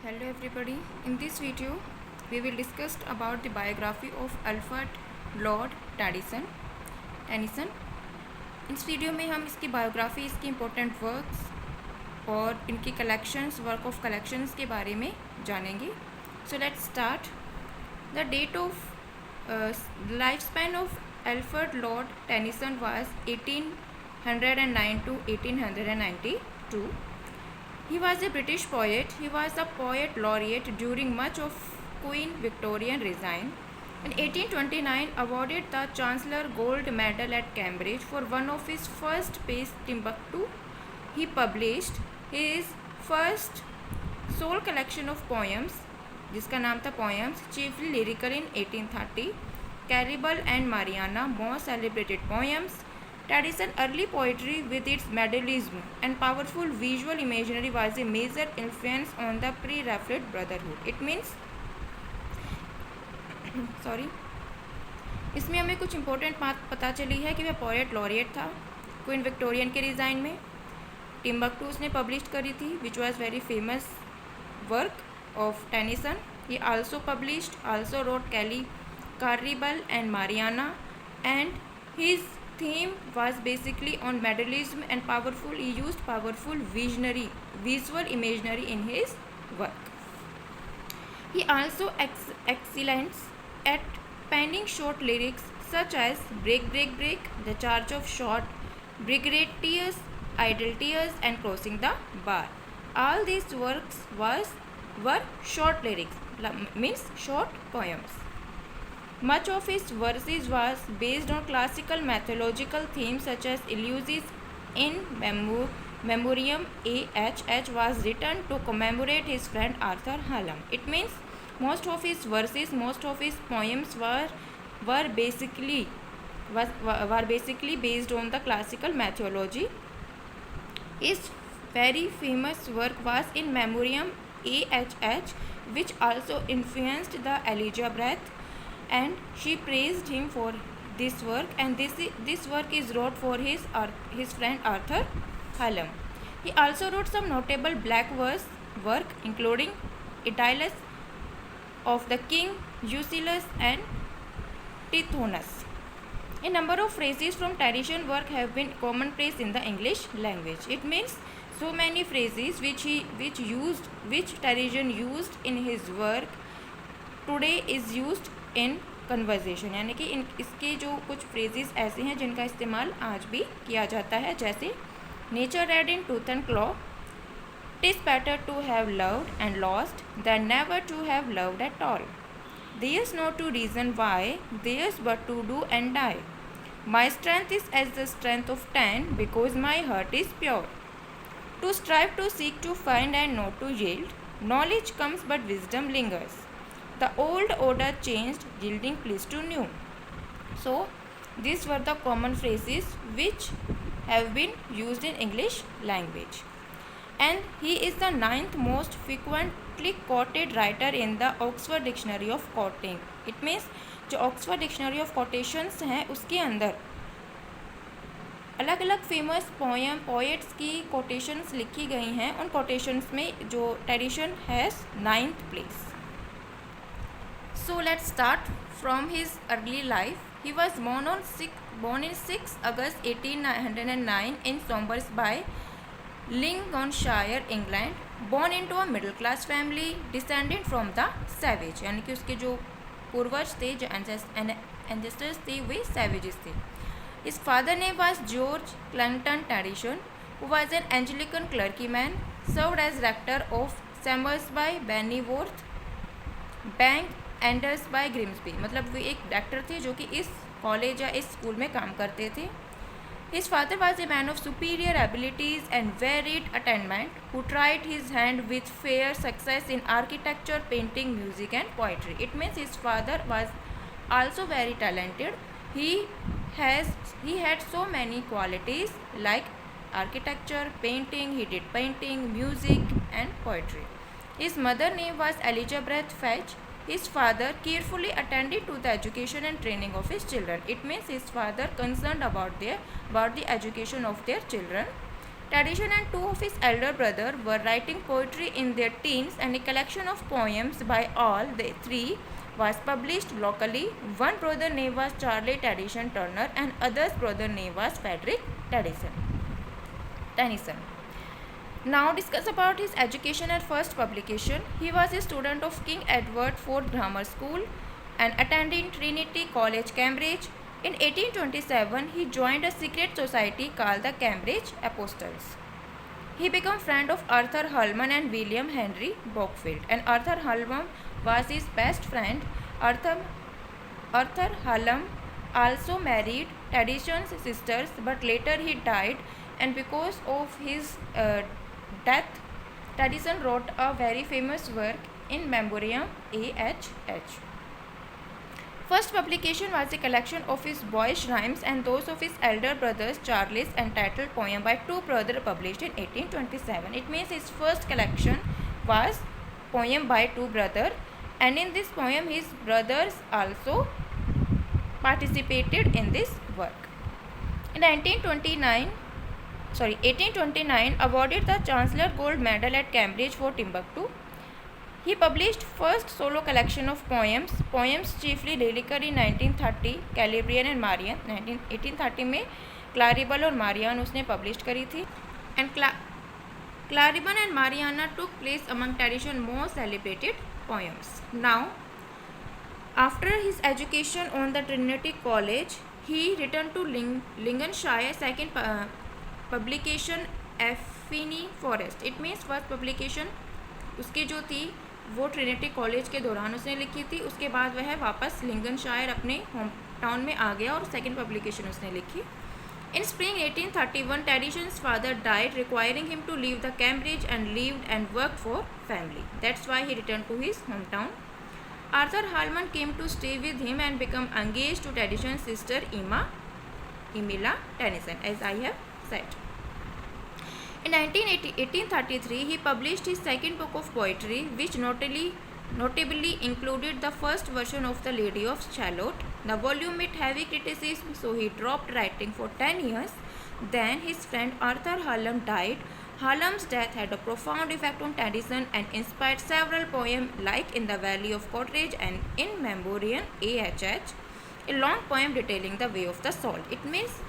Hello everybody. In this video, we will discuss about the biography of Alfred Lord Tennyson. इस video में हम इसकी biography, इसकी important works और इनकी कलेक्शंस, वर्क ऑफ कलेक्शंस के बारे में जानेंगे. So let's start. The date of life span of Alfred Lord Tennyson was 1809 to 1892. He was a British poet. He was a poet laureate during much of Queen Victorian reign. In 1829, awarded the Chancellor Gold Medal at Cambridge for one of his first piece, Timbuktu. He published his first sole collection of poems, जिसका नाम था Poems, chiefly lyrical in 1830. Caribal and Mariana, most celebrated poems. Tennyson early poetry with its melodism and powerful visual imagery was a major influence on the pre-Raphaelite brotherhood. It means इसमें हमें कुछ important बात पता चली है कि वह poet laureate था क्वीन विक्टोरियन के रिजाइन में. टिम्बक्टू उसने पब्लिश करी थी which was very famous work of Tennyson. He also published, also wrote Kelly, carnival and Mariana, and his theme was basically on melodism and powerful. He used powerful visual imagery in his work. He also excellence at penning short lyrics such as Break Break Break, The Charge of Shot, Brigade Tears, Idle Tears, and Crossing the Bar. All these works were short lyrics, means short poems. Much of his verses was based on classical mythological themes such as Ulysses. In Memoriam AHH was written to commemorate his friend Arthur Hallam. It means most of his verses, most of his poems were basically based on the classical mythology. His very famous work was In Memoriam AHH, which also influenced the Elizabeth, and she praised him for this work, and this work is wrote for his friend Arthur Hallam. He also wrote some notable black verse work including Idylls of the King, Ulysses, and Tithonus. A number of phrases from Tennyson work have been commonplace in the English language. It means so many phrases which Tennyson used in his work today is used in conversation, यानी कि इसके जो कुछ phrases ऐसे हैं जिनका इस्तेमाल आज भी किया जाता है, जैसे nature red in tooth and claw, TISS better to have loved and lost then never to have loved at all, there's no to reason why, theirs but to do and die, my strength is as the strength of 10 because my heart is pure, to strive to seek to find and not to yield, knowledge comes but wisdom lingers, the old order changed, yielding place to new. So these were the common phrases which have been used in English language, and he is the 9th most frequently quoted writer in the Oxford Dictionary of Quoting. It means जो Oxford Dictionary of Quotations हैं उसके अंदर अलग अलग famous poets की quotations लिखी गई हैं. उन कोटेशंस में जो Tennyson has 9th place. So let's start from his early life. He was born in 6 August 1809 in Somersby, Lincolnshire, England. Born into a middle class family, descended from the savage, यानी कि उसके जो पूर्वज थे, जो ancestors थे, वे savages थे. His father name was George Clanton Tennyson, who was an Anglican clergyman, served as rector of Somersby, Bennyworth, Bank Enders by Grimsby. मतलब वे एक डॉक्टर थे जो कि इस कॉलेज या इस स्कूल में काम करते थे. His father was a man of superior abilities and varied attainment who tried his hand with fair success in architecture, painting, music and poetry. It means his father was also very talented. he had so many qualities like architecture, painting. He did painting, music, and poetry. His mother name was Elizabeth Fetch. His father carefully attended to the education and training of his children. It means his father concerned about the education of their children. Tradition and two of his elder brothers were writing poetry in their teens, and a collection of poems by all the three was published locally. One brother name was Charlie Tradition Turner and other's brother name was Frederick Tennyson. Now discuss about his education and first publication. He was a student of King Edward IV Grammar School and attending Trinity College, Cambridge. In 1827, he joined a secret society called the Cambridge Apostles. He became friend of Arthur Holman and William Henry Bockfield, and Arthur Holman was his best friend. Arthur Hallam also married Tradition's sisters, but later he died, and because of his death, Tradition wrote a very famous work in memoriam AHH. First publication was a collection of his boyish rhymes and those of his elder brothers Charles, entitled Poem by Two Brothers, published in 1827. It means his first collection was Poem by Two Brothers, and in this poem his brothers also participated in this work. In 1829 awarded the Chancellor Gold Medal at Cambridge for Timbuktu. He published first solo collection of poems chiefly lyrical in 1930, Calibrian and Marian. 1830 में क्लारिबल और Marianne उसने published करी थी, and Clariban and Mariana took place among Tradition's most celebrated poems. Now, after his education on the Trinity College, he returned to Lincolnshire. Second publication Affini Forest. It means first publication उसकी जो थी वो Trinity college के दौरान उसने लिखी थी. उसके बाद वह वापस लिंकनशायर अपने होम टाउन में आ गया और सेकेंड पब्लिकेशन उसने लिखी. In spring 1831, Tradition's father died, requiring him to leave the Cambridge and lived and worked for family. That's why he returned to his hometown. Arthur Halman came to stay with him and became engaged to Tradition's sister Emila Tennyson, as I have said. In 1833, he published his second book of poetry, which notably included the first version of The Lady of Shalott. The volume met heavy criticism, so he dropped writing for 10 years. Then his friend Arthur Hallam died. Hallam's death had a profound effect on Tennyson and inspired several poems like In the Valley of Coleridge and In Memoriam AHH, a long poem detailing the way of the soul. It means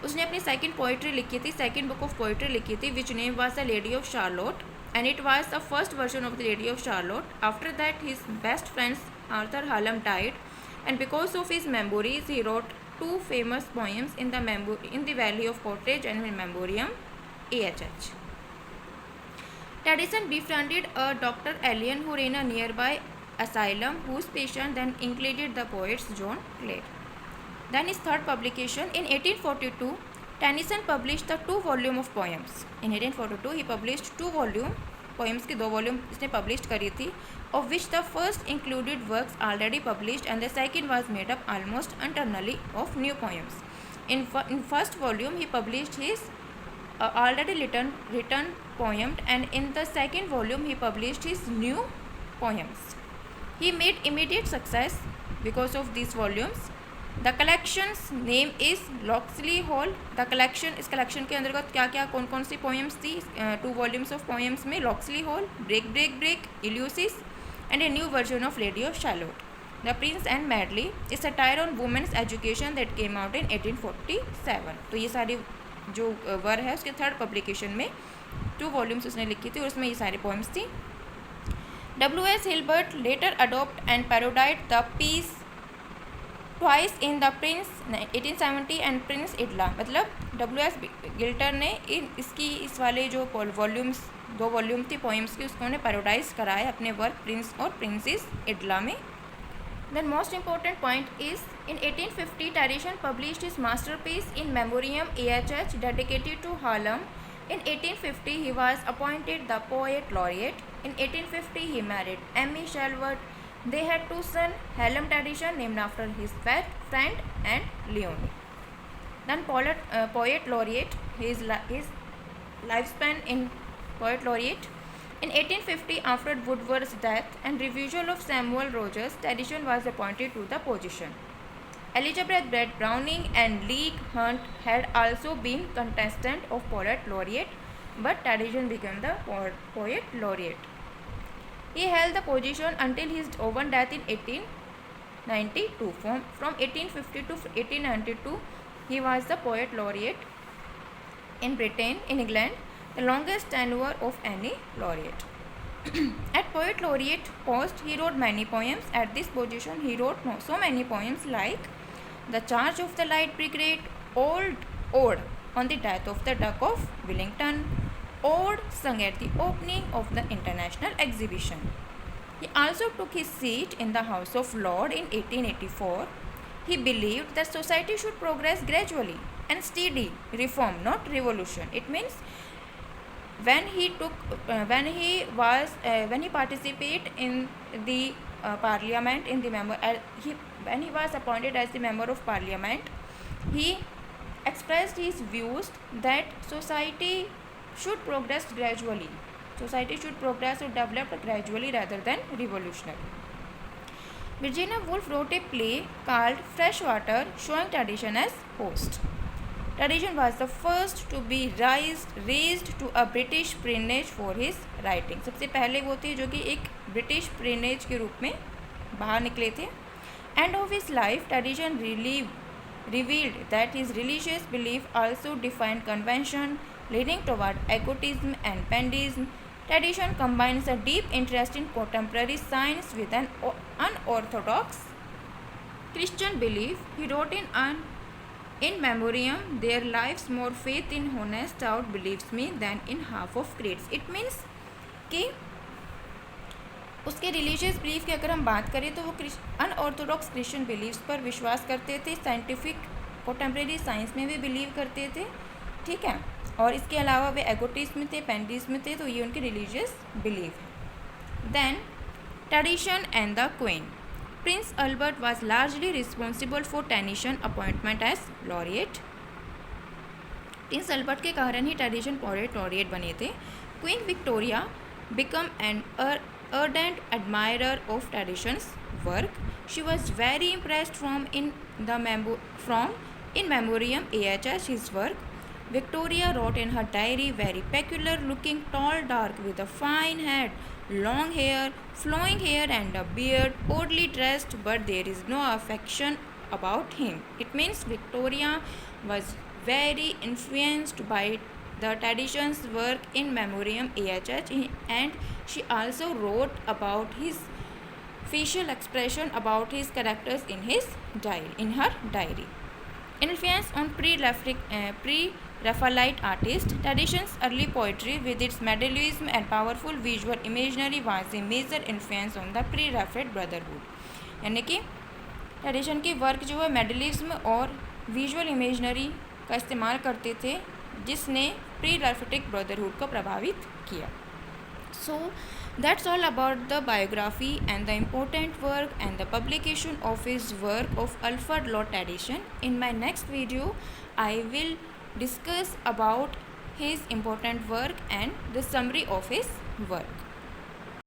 उसने अपनी second poetry लिखी थी, second book of poetry लिखी थी, which name was the lady of Charlotte, and it was the first version of the Lady of Shalott. After that, his best friend Arthur Hallam died, and because of his memories, he wrote two famous poems in the Valley of Coleridge and in Memoriam AHH. Tradition befriended a Dr. Allen who ran a nearby asylum, whose patient then included the poets John Clare. Then his third publication in 1842, Tennyson published the 2 volume of poems. In 1842, he published 2 volume poems की 2 volume इसने published करी थी, of which the first included works already published and the second was made up almost entirely of new poems. In first volume, he published his already written poem, and in the second volume, he published his new poems. He made immediate success because of these volumes. The collection's name is Locksley Hall. The collection, इस collection के अंतर्गत क्या क्या कौन कौन सी poems थी 2 volumes of poems में? Locksley Hall, Break Break Break, Ulysses, and a new version of Lady of Shalott. The Prince and Medley, a satire on women's education that came out in 1847. तो ये सारी जो work है उसके third publication में 2 volumes उसने लिखी थी और उसमें ये सारी poems थी. W.S. Hilbert later adopted and parodied the piece twice in The Prince 1870 and Prince Idla. मतलब W.S. गिल्टर ने इस वाले जो वॉल्यूम्स 2 वॉल्यूम थी पोएम्स की उसको उन्हें पैरोडाइज कराया अपने वर्क प्रिंस और प्रिंसेस इडला में. Then most important point is in 1850 Tradition published his masterpiece In Memoriam AHH dedicated to Hallam. In 1850 he was appointed the poet laureate. In 1850 he married Emmy Shalott. They had 2 sons, Hallam Tradition, named after his friend, and Leonie. Then poet laureate, his lifespan in poet laureate. In 1850, after Woodward's death and refusal of Samuel Rogers, Tradition was appointed to the position. Elizabeth Browning and Leigh Hunt had also been contestants of poet laureate. but Tradition became the poet laureate. He held the position until his own death in 1892. From 1850 to 1892, he was the poet laureate in Britain, in England, the longest tenure of any laureate. At poet laureate post, he wrote many poems. At this position, he wrote so many poems like The Charge of the Light Brigade, Old Ode on the Death of the Duke of Wellington, Ode sung at the opening of the International Exhibition. He also took his seat in the House of Lords in 1884. He believed that society should progress gradually and steady reform, not revolution. It means when he participated in the parliament, when he was appointed as the member of parliament, he expressed his views that society should progress gradually. Society should progress or develop gradually rather than revolutionary. Virginia Woolf wrote a play called Freshwater, showing Tradition as host. Tradition was the first to be raised to a British peerage for his writing. सबसे पहले वो थे जो कि एक British पेरेनेज के रूप में बाहर निकले थे. End of his life, Tradition revealed that his religious belief also defined convention, leading toward egotism and pandism. Tradition combines a deep interest in contemporary science with an unorthodox Christian belief. He wrote in memoriam, their lives more faith in honest out believes me than in half of creeds. It means कि उसके religious belief की अगर हम बात करें तो वो unorthodox Christian beliefs पर विश्वास करते थे. साइंटिफिक कॉन्टेम्प्रेरी साइंस में भी बिलीव करते थे. ठीक है. और इसके अलावा वे एगोटिज्म थे, पेंडिज्म थे. तो ये उनके रिलीजियस बिलीव है. Then tradition and the queen. Prince Albert was largely responsible for Tennyson appointment as laureate. Prince Albert के कारण ही Tradition poet laureate बने थे. Queen Victoria became an ardent admirer of Tradition's work. She was very impressed from in memoriam AHS his work. Victoria wrote in her diary, very peculiar looking, tall, dark, with a fine head, long hair, flowing hair and a beard, oddly dressed, but there is no affection about him. It means Victoria was very influenced by the Tradition's work in memoriam AHH, and she also wrote about his facial expression, about his characters in her diary. Influence on pre-Raphaelite artists. Tradition's early poetry with its medievalism and powerful visual imagery was a major influence on the pre-Raphaelite brotherhood. यानी कि tradition की work जो है मेडलिज्म और visual imaginary का इस्तेमाल करते थे, जिसने प्री राफेटिक ब्रदरहुड को प्रभावित किया. So that's all about the biography and the important work and the publication of his work of Alfred Lord Tennyson. In my next video, I will discuss about his important work and the summary of his work.